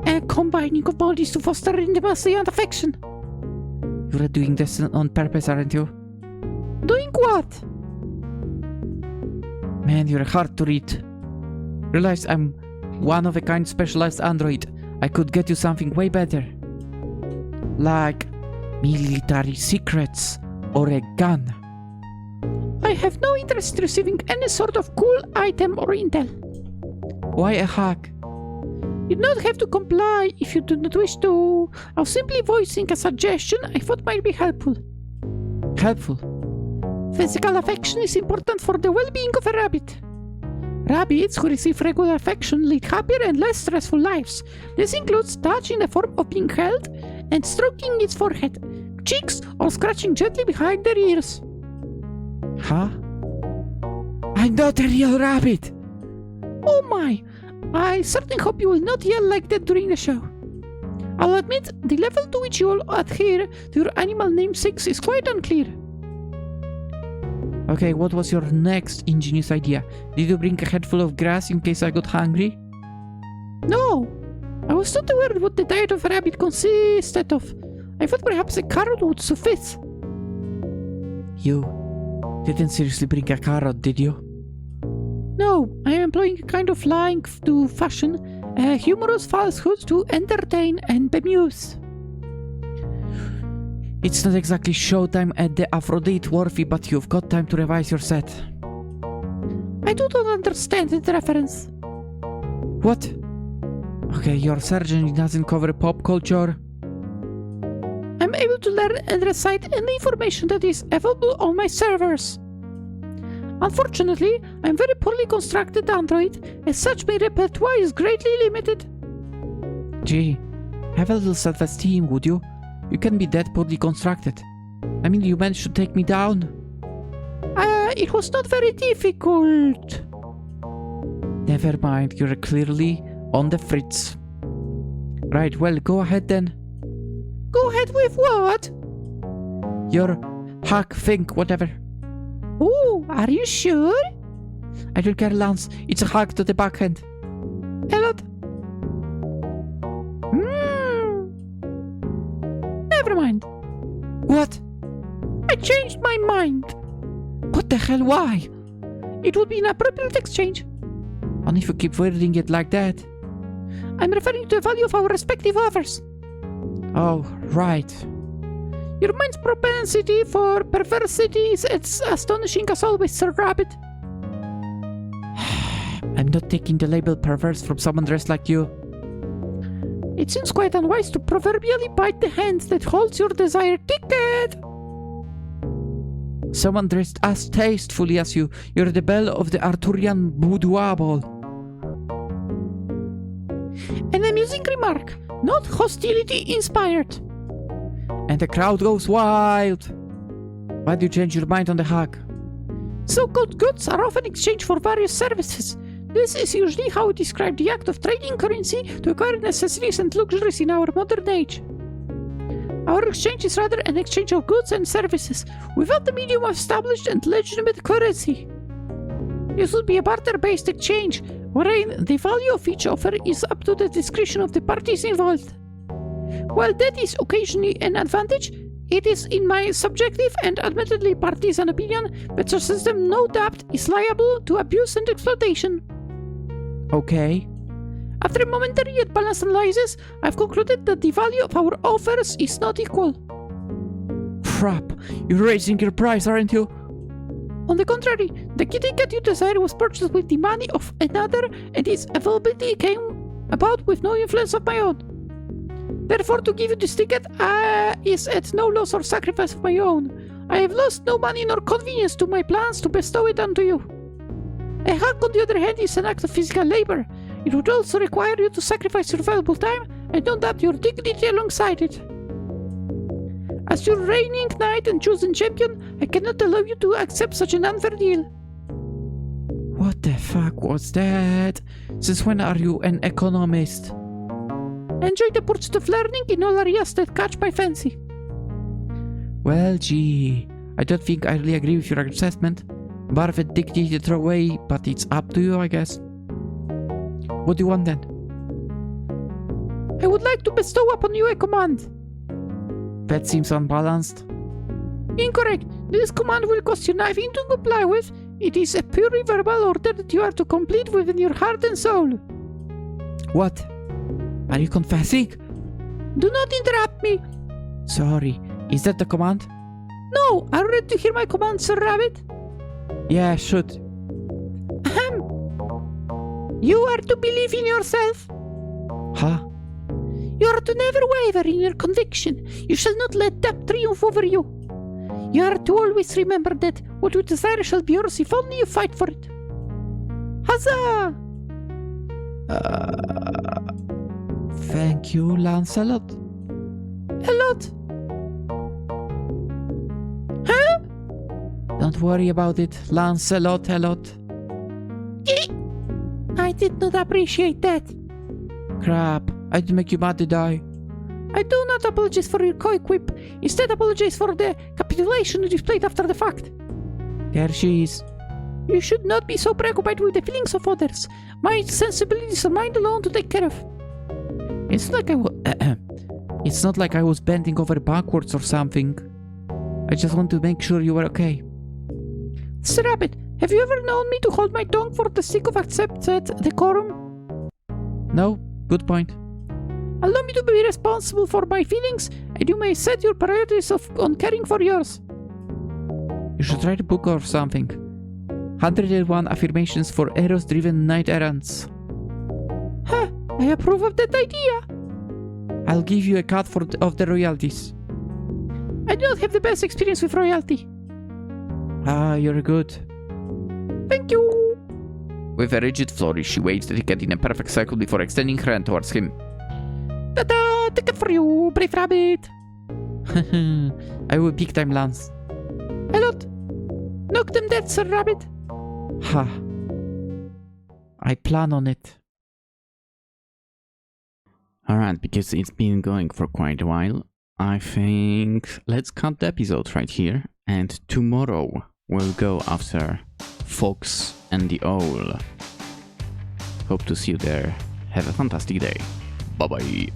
A combining of bodies to foster intimacy and affection. You're doing this on purpose, aren't you? Doing what? Man, you're hard to read. Realize I'm one of a kind specialized android. I could get you something way better. Like military secrets or a gun. I have no interest in receiving any sort of cool item or intel. Why a hack? You do not have to comply if you do not wish to. I was simply voicing a suggestion I thought might be helpful. Helpful? Physical affection is important for the well-being of a rabbit. Rabbits who receive regular affection lead happier and less stressful lives. This includes touch in the form of being held and stroking its forehead, cheeks, or scratching gently behind their ears. Huh? I'm not a real rabbit! Oh my! I certainly hope you will not yell like that during the show. I'll admit, the level to which you all adhere to your animal namesakes is quite unclear. Okay, what was your next ingenious idea? Did you bring a handful of grass in case I got hungry? No! I was not aware what the diet of a rabbit consisted of. I thought perhaps a carrot would suffice. You didn't seriously bring a carrot, did you? No, I am employing a kind of lying to fashion a humorous falsehood to entertain and bemuse. It's not exactly showtime at the Aphrodite Wharfie, but you've got time to revise your set. I do not understand the reference. What? Okay, your surgeon doesn't cover pop culture. I'm able to learn and recite any information that is available on my servers. Unfortunately, I'm very poorly constructed android, as such my repertoire is greatly limited. Gee, have a little self-esteem, would you? You can be that poorly constructed. I mean, you managed to take me down. It was not very difficult. Never mind, you're clearly on the fritz. Right, well, go ahead then. Go ahead with what? Your hack, think, whatever. Oh, are you sure? I don't care, Lance. It's a hack to the backhand. Elliot? Never mind. What? I changed my mind. What the hell, why? It would be an appropriate exchange. Only if you keep wording it like that. I'm referring to the value of our respective offers. Oh, right. Your mind's propensity for perversity is as astonishing as always, Sir Rabbit. I'm not taking the label perverse from someone dressed like you. It seems quite unwise to proverbially bite the hand that holds your desired ticket. Someone dressed as tastefully as you. You're the belle of the Arthurian boudoir ball. An amusing remark, not hostility inspired. And the crowd goes wild. Why do you change your mind on the hack? So-called goods are often exchanged for various services. This is usually how we describe the act of trading currency to acquire necessities and luxuries in our modern age. Our exchange is rather an exchange of goods and services, without the medium of established and legitimate currency. This would be a barter-based exchange, wherein the value of each offer is up to the discretion of the parties involved. While that is occasionally an advantage, it is, in my subjective and admittedly partisan opinion, that the system no doubt is liable to abuse and exploitation. Okay. After a momentary yet balanced analysis, I've concluded that the value of our offers is not equal. Crap, you're raising your price, aren't you? On the contrary, the ticket you desire was purchased with the money of another, and its availability came about with no influence of my own. Therefore, to give you this ticket is at no loss or sacrifice of my own. I have lost no money nor convenience to my plans to bestow it unto you. A hack, on the other hand, is an act of physical labor. It would also require you to sacrifice your valuable time and don't doubt your dignity alongside it. As your reigning knight and chosen champion, I cannot allow you to accept such an unfair deal. What the fuck was that? Since when are you an economist? Enjoy the pursuit of learning in all areas that catch my fancy. Well, gee, I don't think I really agree with your assessment. Bar of a dignity to throw away, but it's up to you, I guess. What do you want then? I would like to bestow upon you a command. That seems unbalanced. Incorrect. This command will cost you nothing to comply with. It is a purely verbal order that you are to complete within your heart and soul. What? Are you confessing? Do not interrupt me. Sorry. Is that the command? No. Are you ready to hear my command, Sir Rabbit? Yeah, should. Ahem. You are to believe in yourself. Huh? You are to never waver in your conviction. You shall not let doubt triumph over you. You are to always remember that what you desire shall be yours if only you fight for it. Huzzah! Thank you, Lancelot. A lot. Huh? Don't worry about it, Lancelot, a lot. I did not appreciate that. Crap, I did make you mad, did I? I do not apologize for your coy quip. Instead, apologize for the capitulation you displayed after the fact. There she is. You should not be so preoccupied with the feelings of others. My sensibilities are mine alone to take care of. It's like it's not like I was bending over backwards or something. I just want to make sure you were okay. Sir Rabbit, have you ever known me to hold my tongue for the sake of accepted decorum? No, good point. Allow me to be responsible for my feelings, and you may set your priorities on caring for yours. You should write a book or something. 101 affirmations for Eros-driven knight errants. Huh, I approve of that idea. I'll give you a cut of the royalties. I do not have the best experience with royalty. Ah, you're good. Thank you. With a rigid flourish, she waves the ticket in a perfect circle before extending her hand towards him. Ta-da! Ticket for you, brave rabbit! I will big time, Lance. A lot. Knock them dead, Sir Rabbit. Ha. I plan on it. Alright, because it's been going for quite a while, I think let's cut the episode right here. And tomorrow we'll go after Fox and the Owl. Hope to see you there. Have a fantastic day. Bye bye.